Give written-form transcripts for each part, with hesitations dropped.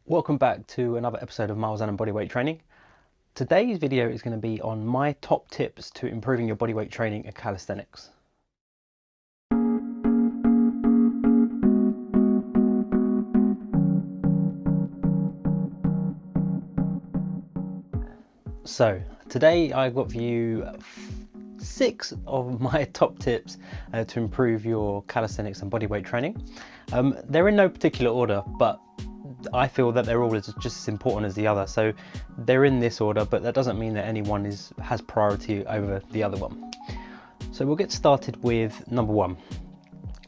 Welcome back to another episode of Miles and Bodyweight Training. Today's video is going to be on my top tips to improving your bodyweight training at calisthenics. So today I've got for you 6 of my top tips to improve your calisthenics and bodyweight training. They're in no particular order, but I feel that they're all just as important as the other, so they're in this order, but that doesn't mean that any one has priority over the other one. So we'll get started with number one.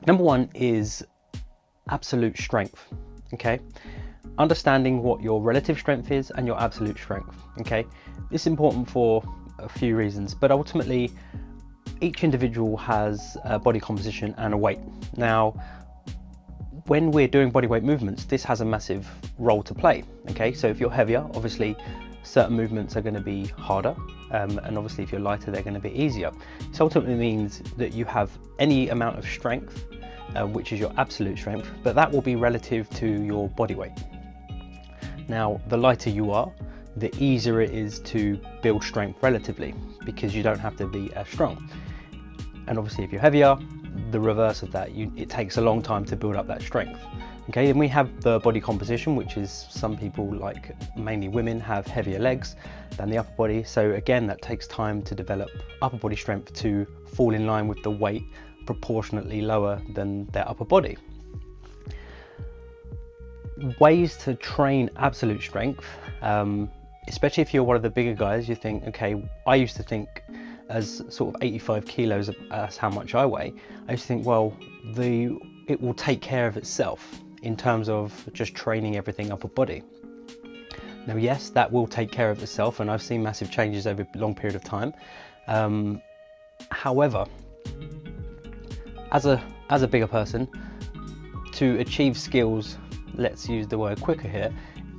Number one is absolute strength. Okay, understanding what your relative strength is and your absolute strength. Okay, this is important for a few reasons, but ultimately each individual has a body composition and a weight. Now when we're doing bodyweight movements, this has a massive role to play. Okay, so if you're heavier, obviously certain movements are going to be harder, and obviously if you're lighter, they're going to be easier. This ultimately means that you have any amount of strength, which is your absolute strength, but that will be relative to your body weight. Now, the lighter you are, the easier it is to build strength relatively, because you don't have to be as strong. And obviously if you're heavier, the reverse of that, it takes a long time to build up that strength. Okay, then we have the body composition, which is some people, like mainly women, have heavier legs than the upper body. So again, that takes time to develop upper body strength to fall in line with the weight proportionately lower than their upper body. Ways to train absolute strength, especially if you're one of the bigger guys, you think, okay, I used to think as sort of 85 kilos as how much I weigh. I used to think, well, it will take care of itself in terms of just training everything upper body. Now, yes, that will take care of itself, and I've seen massive changes over a long period of time. However, as a bigger person, to achieve skills, let's use the word quicker here,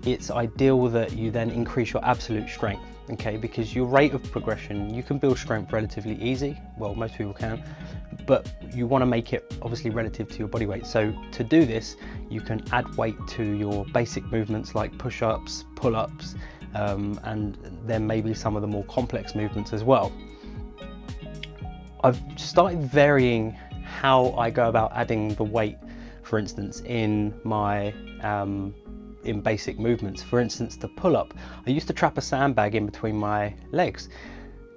it's ideal that you then increase your absolute strength. Okay, because your rate of progression, you can build strength relatively easy, well, most people can, but you want to make it obviously relative to your body weight. So to do this, you can add weight to your basic movements like push-ups, pull-ups, and then maybe some of the more complex movements as well. I've started varying how I go about adding the weight, for instance, in my in basic movements. For instance, the pull-up, I used to trap a sandbag in between my legs.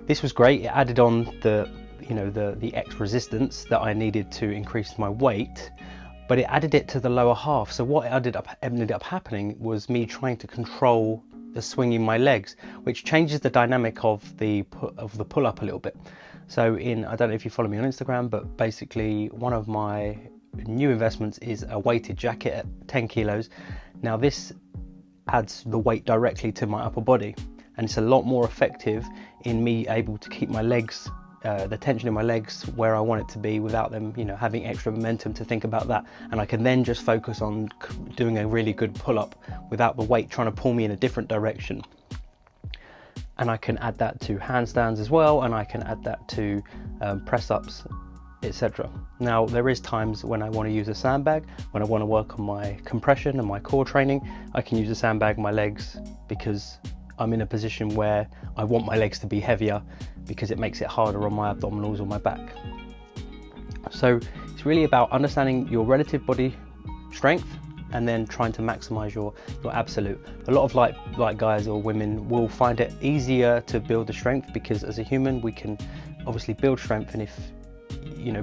This was great. It added on the X resistance that I needed to increase my weight, but it added it to the lower half. So what ended up happening was me trying to control the swing in my legs, which changes the dynamic of the pull-up a little bit. So I don't know if you follow me on Instagram, but basically one of my new investments is a weighted jacket at 10 kilos. Now this adds the weight directly to my upper body, and it's a lot more effective in me able to keep my legs, the tension in my legs where I want it to be without them, having extra momentum to think about that. And I can then just focus on doing a really good pull-up without the weight trying to pull me in a different direction. And I can add that to handstands as well, and I can add that to press-ups, etc. Now, there is times when I want to use a sandbag, when I want to work on my compression and my core training. I can use a sandbag on my legs because I'm in a position where I want my legs to be heavier, because it makes it harder on my abdominals or my back. So it's really about understanding your relative body strength and then trying to maximize your absolute. A lot of like guys or women will find it easier to build the strength, because as a human we can obviously build strength, and if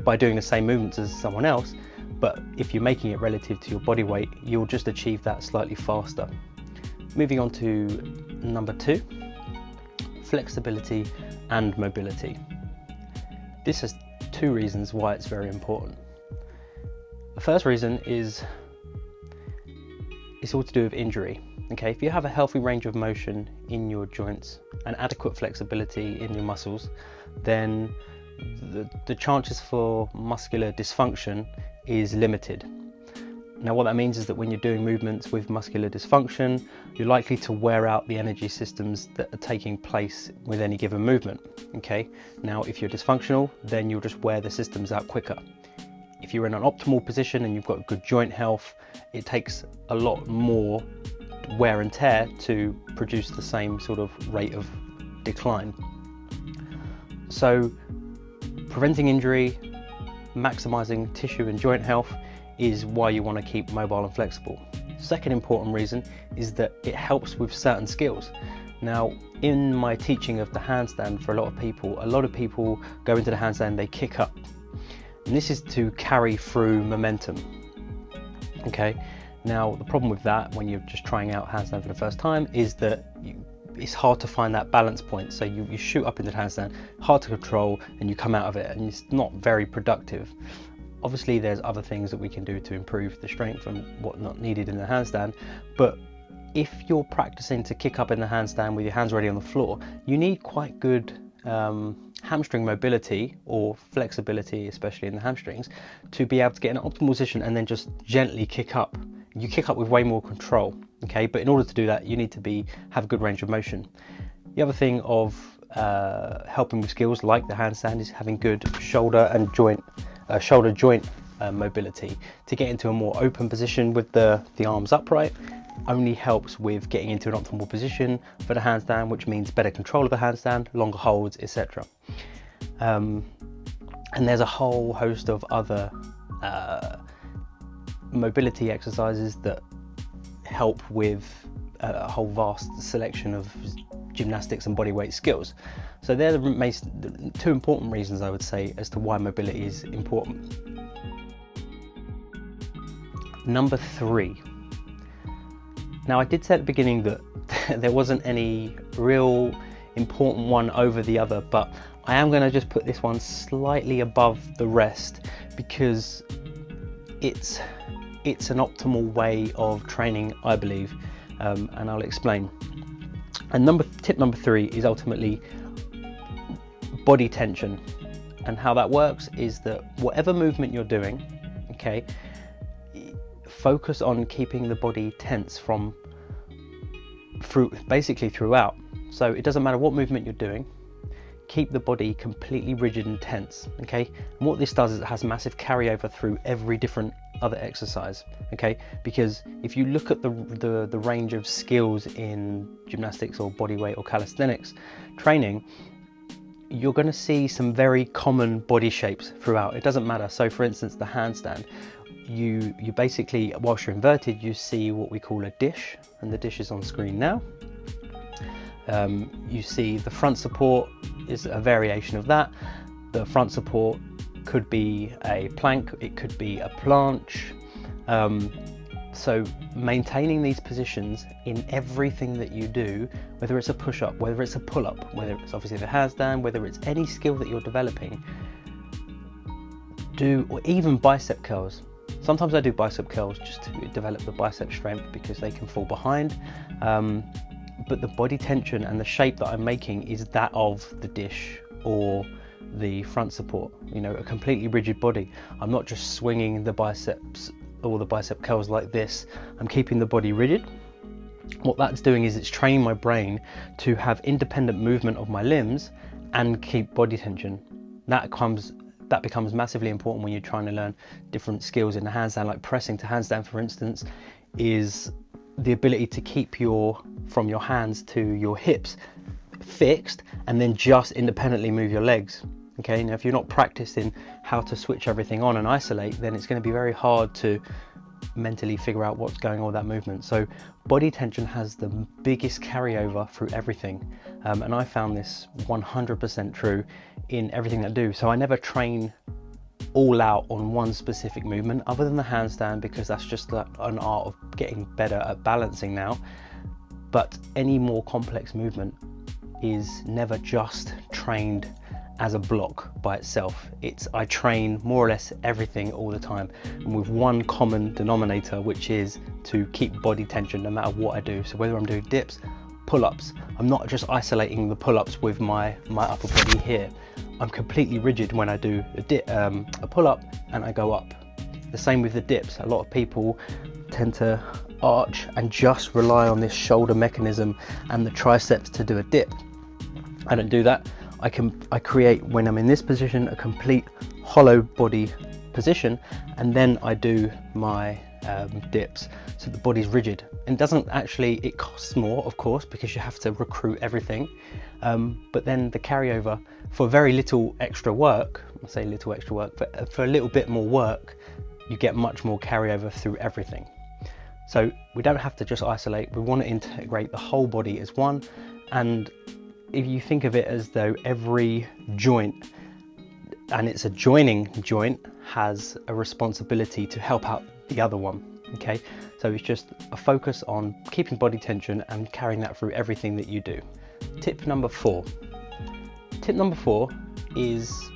by doing the same movements as someone else, but if you're making it relative to your body weight, you'll just achieve that slightly faster. Moving on to number 2, flexibility and mobility. This has 2 reasons why it's very important. The first reason is it's all to do with injury. Okay, if you have a healthy range of motion in your joints and adequate flexibility in your muscles, then the chances for muscular dysfunction is limited. Now what that means is that when you're doing movements with muscular dysfunction, you're likely to wear out the energy systems that are taking place with any given movement. Okay, now if you're dysfunctional, then you'll just wear the systems out quicker. If you're in an optimal position and you've got good joint health, it takes a lot more wear and tear to produce the same sort of rate of decline. So preventing injury, maximizing tissue and joint health is why you want to keep mobile and flexible. Second important reason is that it helps with certain skills. Now, in my teaching of the handstand, for a lot of people go into the handstand, they kick up, and this is to carry through momentum. Okay, now the problem with that when you're just trying out handstand for the first time is that it's hard to find that balance point. So you shoot up into the handstand, hard to control, and you come out of it, and it's not very productive. Obviously there's other things that we can do to improve the strength and whatnot needed in the handstand, but if you're practicing to kick up in the handstand with your hands already on the floor, you need quite good hamstring mobility or flexibility, especially in the hamstrings, to be able to get in an optimal position and then just gently kick up. You kick up with way more control, okay? But in order to do that, you need to have good range of motion. The other thing of helping with skills like the handstand is having good shoulder joint mobility. To get into a more open position with the arms upright only helps with getting into an optimal position for the handstand, which means better control of the handstand, longer holds, etc. And there's a whole host of other mobility exercises that help with a whole vast selection of gymnastics and bodyweight skills. So they're the two important reasons, I would say, as to why mobility is important. Number 3. Now, I did say at the beginning that there wasn't any real important one over the other, but I am going to just put this one slightly above the rest because it's an optimal way of training, I believe, and I'll explain. And tip number 3 is ultimately body tension. And how that works is that whatever movement you're doing, okay, focus on keeping the body tense basically throughout. So it doesn't matter what movement you're doing, keep the body completely rigid and tense, okay? And what this does is it has massive carryover through every different other exercise, okay? Because if you look at the range of skills in gymnastics or bodyweight or calisthenics training, you're going to see some very common body shapes throughout. It doesn't matter. So for instance, the handstand, you basically, whilst you're inverted, you see what we call a dish, and the dish is on screen now. You see the front support is a variation of that. The front support could be a plank, it could be a planche. So maintaining these positions in everything that you do, whether it's a push-up, whether it's a pull-up, whether it's obviously the handstand, whether it's any skill that you're developing, or even bicep curls. Sometimes I do bicep curls just to develop the bicep strength because they can fall behind. But the body tension and the shape that I'm making is that of the dish or the front support, you know, a completely rigid body. I'm not just swinging the biceps or the bicep curls like this. I'm keeping the body rigid. What that's doing is it's training my brain to have independent movement of my limbs and keep body tension. That becomes massively important when you're trying to learn different skills in the handstand, like pressing to handstand, for instance, is the ability to keep from your hands to your hips fixed and then just independently move your legs. Okay, now if you're not practicing how to switch everything on and isolate, then it's going to be very hard to mentally figure out what's going on with that movement. So body tension has the biggest carryover through everything, and I found this 100% true in everything that I do. So I never train all out on one specific movement other than the handstand, because that's just like an art of getting better at balancing now. But any more complex movement is never just trained as a block by itself. I train more or less everything all the time, and with one common denominator, which is to keep body tension no matter what I do. So whether I'm doing dips, pull-ups, I'm not just isolating the pull-ups with my upper body here. I'm completely rigid when I do a pull-up and I go up. The same with the dips. A lot of people tend to arch and just rely on this shoulder mechanism and the triceps to do a dip. I don't do that. I create, when I'm in this position, a complete hollow body position, and then I do my dips, so the body's rigid. And it costs more, of course, because you have to recruit everything, but then the carryover for very little extra work, I say little extra work, but for a little bit more work, you get much more carryover through everything. So we don't have to just isolate, we want to integrate the whole body as one. And if you think of it as though every joint, and it's a joining joint, has a responsibility to help out the other one, okay? So it's just a focus on keeping body tension and carrying that through everything that you do. Tip number 4. Tip number 4 is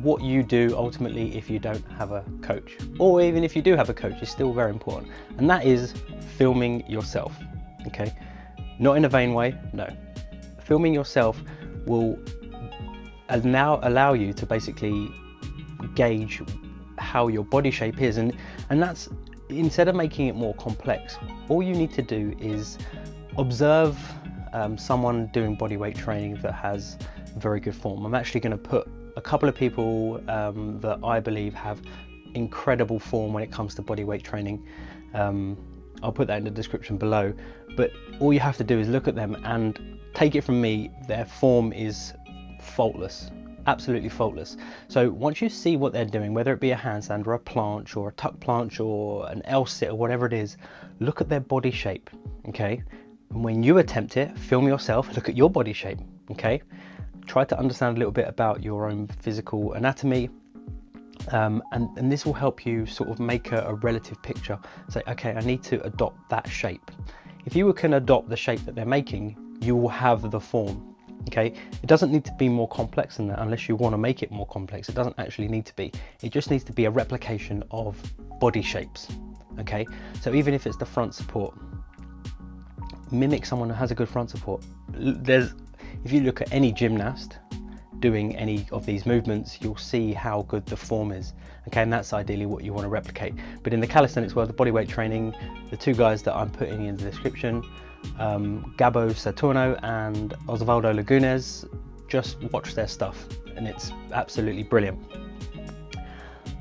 what you do ultimately if you don't have a coach, or even if you do have a coach, is still very important, and that is filming yourself, okay? Not in a vain way, no. Filming yourself will now allow you to basically gauge how your body shape is, and that's, instead of making it more complex, all you need to do is observe someone doing bodyweight training that has very good form. I'm actually going to put a couple of people that I believe have incredible form when it comes to bodyweight training. I'll put that in the description below, but all you have to do is look at them, and take it from me, their form is faultless, absolutely faultless. So once you see what they're doing, whether it be a handstand or a planche or a tuck planche or an L-sit or whatever it is, look at their body shape, okay? And when you attempt it, film yourself, look at your body shape, okay? Try to understand a little bit about your own physical anatomy, and this will help you sort of make a relative picture. Say, okay, I need to adopt that shape. If you can adopt the shape that they're making, you will have the form, okay? It doesn't need to be more complex than that unless you want to make it more complex. It doesn't actually need to be. It just needs to be a replication of body shapes, okay? So even if it's the front support, mimic someone who has a good front support. If you look at any gymnast doing any of these movements, you'll see how good the form is, okay? And that's ideally what you want to replicate. But in the calisthenics world, the bodyweight training, the two guys that I'm putting in the description, Gabo Saturno and Osvaldo Lugones, just watch their stuff and it's absolutely brilliant.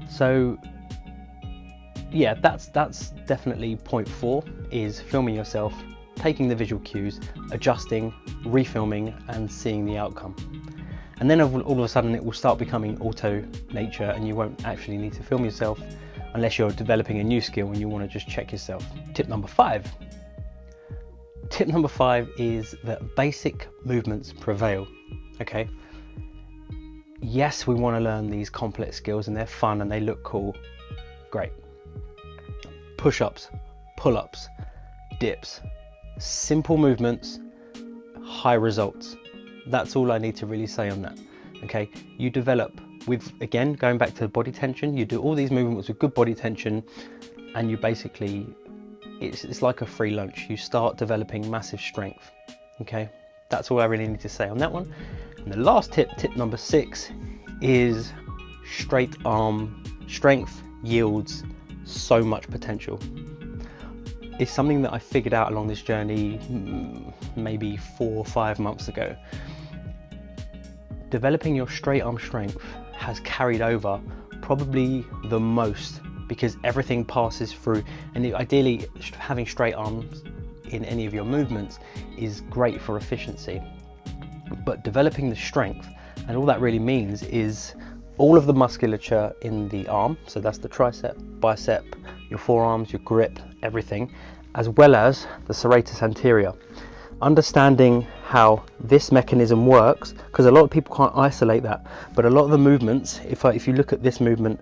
So yeah, that's definitely point 4, is filming yourself, taking the visual cues, adjusting, refilming, and seeing the outcome. And then all of a sudden it will start becoming auto nature, and you won't actually need to film yourself unless you're developing a new skill and you want to just check yourself. Tip number 5. Tip number 5 is that basic movements prevail, okay? Yes, we want to learn these complex skills and they're fun and they look cool, great. Push-ups, pull-ups, dips, simple movements, high results. That's all I need to really say on that, okay? You develop with, again, going back to body tension, you do all these movements with good body tension, and you basically, it's like a free lunch. You start developing massive strength, okay? That's all I really need to say on that one. And the last tip, tip number 6, is straight arm strength yields so much potential. It's something that I figured out along this journey maybe 4 or 5 months ago. Developing your straight arm strength has carried over probably the most, because everything passes through, and ideally having straight arms in any of your movements is great for efficiency. But developing the strength, and all that really means is all of the musculature in the arm, so that's the tricep, bicep, your forearms, your grip, everything, as well as the serratus anterior. Understanding how this mechanism works, because a lot of people can't isolate that, but a lot of the movements, if you look at this movement,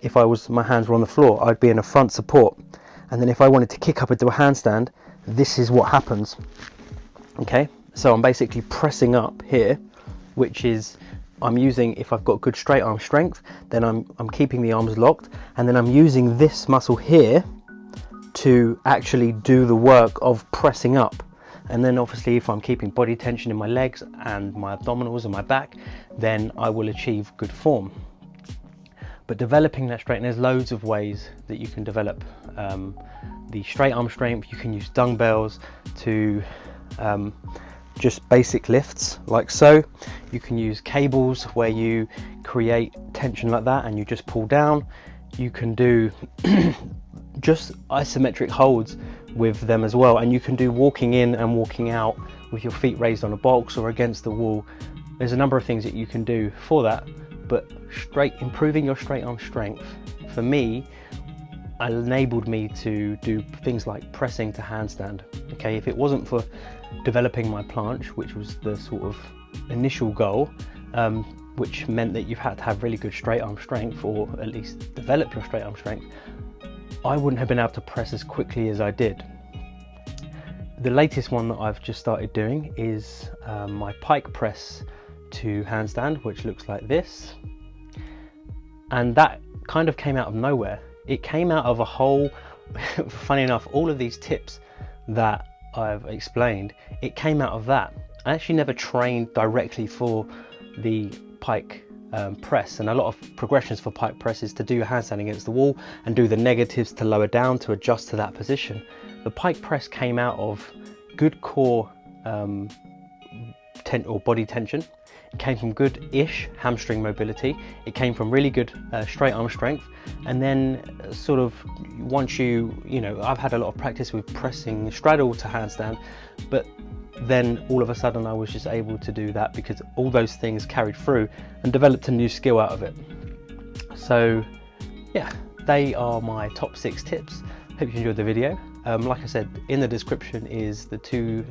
if my hands were on the floor, I'd be in a front support, and then if I wanted to kick up into a handstand, this is what happens, okay? So I'm basically pressing up here, which is, I'm using, if I've got good straight arm strength, then I'm keeping the arms locked, and then I'm using this muscle here to actually do the work of pressing up. And then obviously if I'm keeping body tension in my legs and my abdominals and my back, then I will achieve good form. But developing that strength, there's loads of ways that you can develop the straight arm strength. You can use dumbbells to just basic lifts like so. You can use cables where you create tension like that and you just pull down. You can do just isometric holds with them as well, and you can do walking in and walking out with your feet raised on a box or against the wall. There's a number of things that you can do for that, but improving your straight arm strength for me enabled me to do things like pressing to handstand. Okay, if it wasn't for developing my planche, which was the sort of initial goal, which meant that you've had to have really good straight arm strength, or at least develop your straight arm strength, I wouldn't have been able to press as quickly as I did. The latest one that I've just started doing is my pike press to handstand, which looks like this. And that kind of came out of nowhere. It came out of a whole, funny enough, all of these tips that I've explained, it came out of that. I actually never trained directly for the pike press, and a lot of progressions for pike press is to do your handstand against the wall and do the negatives to lower down to adjust to that position. The pike press came out of good core or body tension. It came from good-ish hamstring mobility. It came from really good straight arm strength, and then sort of once you know, I've had a lot of practice with pressing straddle to handstand, but then all of a sudden I was just able to do that because all those things carried through and developed a new skill out of it. So yeah, they are my top 6 tips. Hope you enjoyed the video. Like I said, in the description is the 2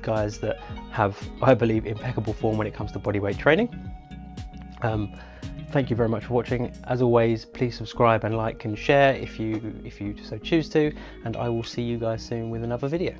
guys that have, I believe, impeccable form when it comes to bodyweight training. Thank you very much for watching. As always, please subscribe and like and share if you so choose to, and I will see you guys soon with another video.